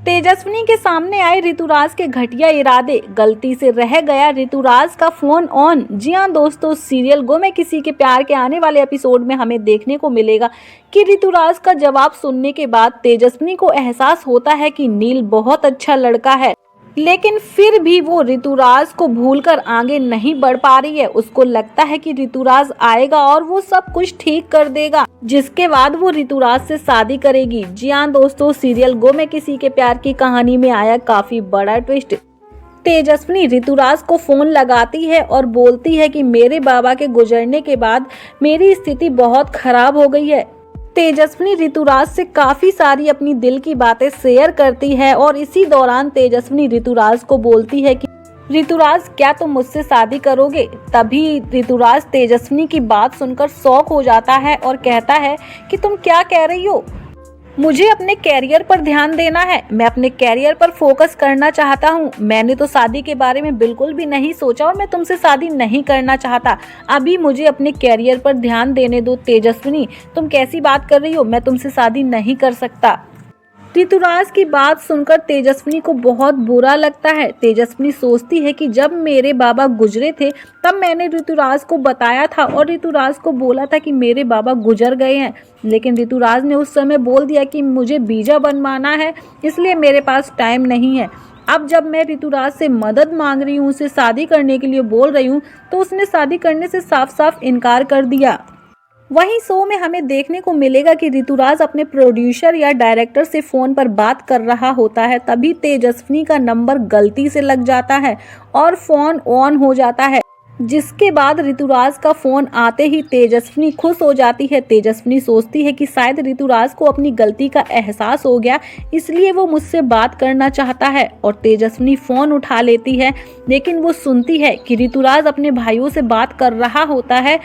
तेजस्विनी के सामने आए ऋतुराज के घटिया इरादे, गलती से रह गया ऋतुराज का फोन ऑन। जी हाँ दोस्तों, सीरियल गो में किसी के प्यार के आने वाले एपिसोड में हमें देखने को मिलेगा कि ऋतुराज का जवाब सुनने के बाद तेजस्विनी को एहसास होता है कि नील बहुत अच्छा लड़का है, लेकिन फिर भी वो ऋतुराज को भूलकर आगे नहीं बढ़ पा रही है। उसको लगता है कि ऋतुराज आएगा और वो सब कुछ ठीक कर देगा, जिसके बाद वो ऋतुराज से शादी करेगी। जी हाँ दोस्तों, सीरियल गो में किसी के प्यार की कहानी में आया काफी बड़ा ट्विस्ट। तेजस्विनी ऋतुराज को फोन लगाती है और बोलती है कि मेरे बाबा के गुजरने के बाद मेरी स्थिति बहुत खराब हो गई है। तेजस्विनी ऋतुराज से काफी सारी अपनी दिल की बातें शेयर करती है और इसी दौरान तेजस्विनी ऋतुराज को बोलती है कि ऋतुराज, क्या तुम मुझसे शादी करोगे? तभी ऋतुराज तेजस्विनी की बात सुनकर शॉक हो जाता है और कहता है कि तुम क्या कह रही हो? मुझे अपने कैरियर पर ध्यान देना है, मैं अपने कैरियर पर फोकस करना चाहता हूँ। मैंने तो शादी के बारे में बिल्कुल भी नहीं सोचा और मैं तुमसे शादी नहीं करना चाहता। अभी मुझे अपने कैरियर पर ध्यान देने दो। तेजस्विनी, तुम कैसी बात कर रही हो? मैं तुमसे शादी नहीं कर सकता। ऋतुराज की बात सुनकर तेजस्विनी को बहुत बुरा लगता है। तेजस्विनी सोचती है कि जब मेरे बाबा गुजरे थे तब मैंने ऋतुराज को बताया था और ऋतुराज को बोला था कि मेरे बाबा गुजर गए हैं, लेकिन ऋतुराज ने उस समय बोल दिया कि मुझे वीजा बनवाना है, इसलिए मेरे पास टाइम नहीं है। अब जब मैं ऋतुराज से मदद मांग रही हूँ, उसे शादी करने के लिए बोल रही हूँ, तो उसने शादी करने से साफ साफ इनकार कर दिया। वहीं शो में हमें देखने को मिलेगा कि ऋतुराज अपने प्रोड्यूसर या डायरेक्टर से फोन पर बात कर रहा होता है, तभी तेजस्विनी का नंबर गलती से लग जाता है और फोन ऑन हो जाता है, जिसके बाद ऋतुराज का फोन आते ही तेजस्विनी खुश हो जाती है। तेजस्विनी सोचती है कि शायद ऋतुराज को अपनी गलती का एहसास हो गया, इसलिए वो मुझसे बात करना चाहता है और तेजस्विनी फोन उठा लेती है, लेकिन वो सुनती है कि ऋतुराज अपने भाइयों से बात कर रहा होता है,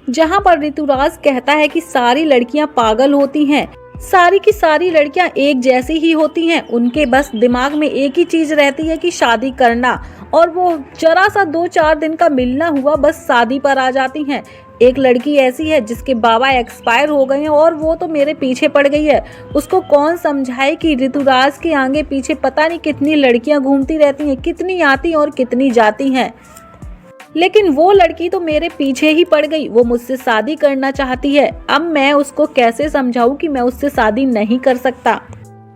जहां पर ऋतुराज कहता है कि सारी लड़कियां पागल होती हैं, सारी की सारी लड़कियां एक जैसी ही होती हैं, उनके बस दिमाग में एक ही चीज रहती है कि शादी करना, और वो जरा सा 2-4 दिन का मिलना हुआ बस शादी पर आ जाती हैं। एक लड़की ऐसी है जिसके बाबा एक्सपायर हो गए हैं और वो तो मेरे पीछे पड़ गई है। उसको कौन समझाए कि ऋतुराज के आगे पीछे पता नहीं कितनी लड़कियां घूमती रहती हैं, कितनी आती और कितनी जाती हैं, लेकिन वो लड़की तो मेरे पीछे ही पड़ गई। वो मुझसे शादी करना चाहती है। अब मैं उसको कैसे समझाऊं कि मैं उससे शादी नहीं कर सकता।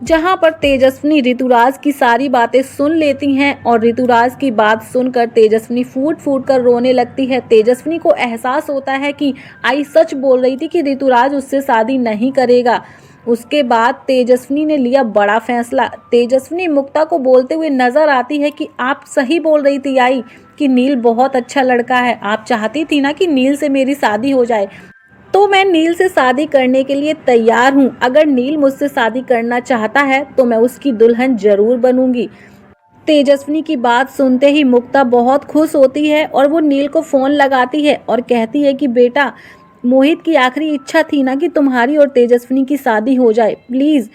जहां पर तेजस्विनी ऋतुराज की सारी बातें सुन लेती हैं और ऋतुराज की बात सुनकर तेजस्विनी फूट फूट कर रोने लगती है। तेजस्विनी को एहसास होता है कि आई सच बोल रही थी कि ऋतुराज उससे शादी नहीं करेगा। उसके बाद तेजस्विनी ने लिया बड़ा फैसला। तेजस्विनी मुक्ता को बोलते हुए नजर आती है कि आप सही बोल रही थी आई, कि नील बहुत अच्छा लड़का है। आप चाहती थी ना कि नील से मेरी शादी हो जाए, तो मैं नील से शादी करने के लिए तैयार हूँ। अगर नील मुझसे शादी करना चाहता है तो मैं उसकी दुल्हन जरूर बनूंगी। तेजस्विनी की बात सुनते ही मुक्ता बहुत खुश होती है और वो नील को फोन लगाती है और कहती है कि बेटा, मोहित की आखिरी इच्छा थी ना कि तुम्हारी और तेजस्विनी की शादी हो जाए, प्लीज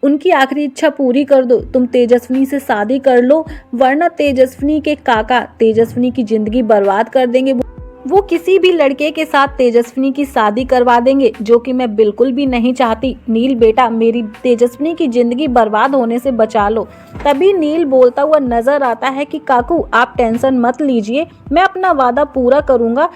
उनकी आखिरी इच्छा पूरी कर दो। तुम तेजस्विनी से शादी कर लो, वरना तेजस्विनी के काका तेजस्विनी की जिंदगी बर्बाद कर देंगे। वो किसी भी लड़के के साथ तेजस्विनी की शादी करवा देंगे, जो कि मैं बिल्कुल भी नहीं चाहती। नील बेटा, मेरी तेजस्विनी की जिंदगी बर्बाद होने से बचा लो। तभी नील बोलता हुआ नजर आता है कि काकू, आप टेंशन मत लीजिए, मैं अपना वादा पूरा करूंगा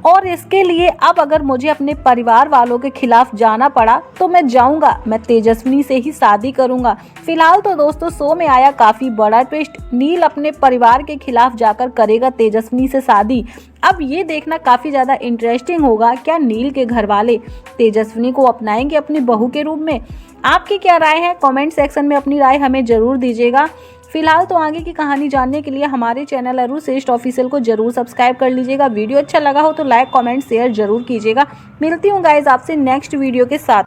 और इसके लिए अब अगर मुझे अपने परिवार वालों के खिलाफ जाना पड़ा तो मैं जाऊंगा। मैं तेजस्विनी से ही शादी करूंगा। फिलहाल तो दोस्तों शो में आया काफी बड़ा ट्विस्ट। नील अपने परिवार के खिलाफ जाकर करेगा तेजस्विनी से शादी। अब ये देखना काफी ज्यादा इंटरेस्टिंग होगा, क्या नील के घर वाले तेजस्विनी को अपनाएंगे अपनी बहू के रूप में? आपकी क्या राय है? कमेंट सेक्शन में अपनी राय हमें जरूर दीजिएगा। फिलहाल तो आगे की कहानी जानने के लिए हमारे चैनल अरु श्रेष्ठ ऑफिशियल को जरूर सब्सक्राइब कर लीजिएगा। वीडियो अच्छा लगा हो तो लाइक, कमेंट, शेयर जरूर कीजिएगा। मिलती हूँ गाइज आपसे नेक्स्ट वीडियो के साथ।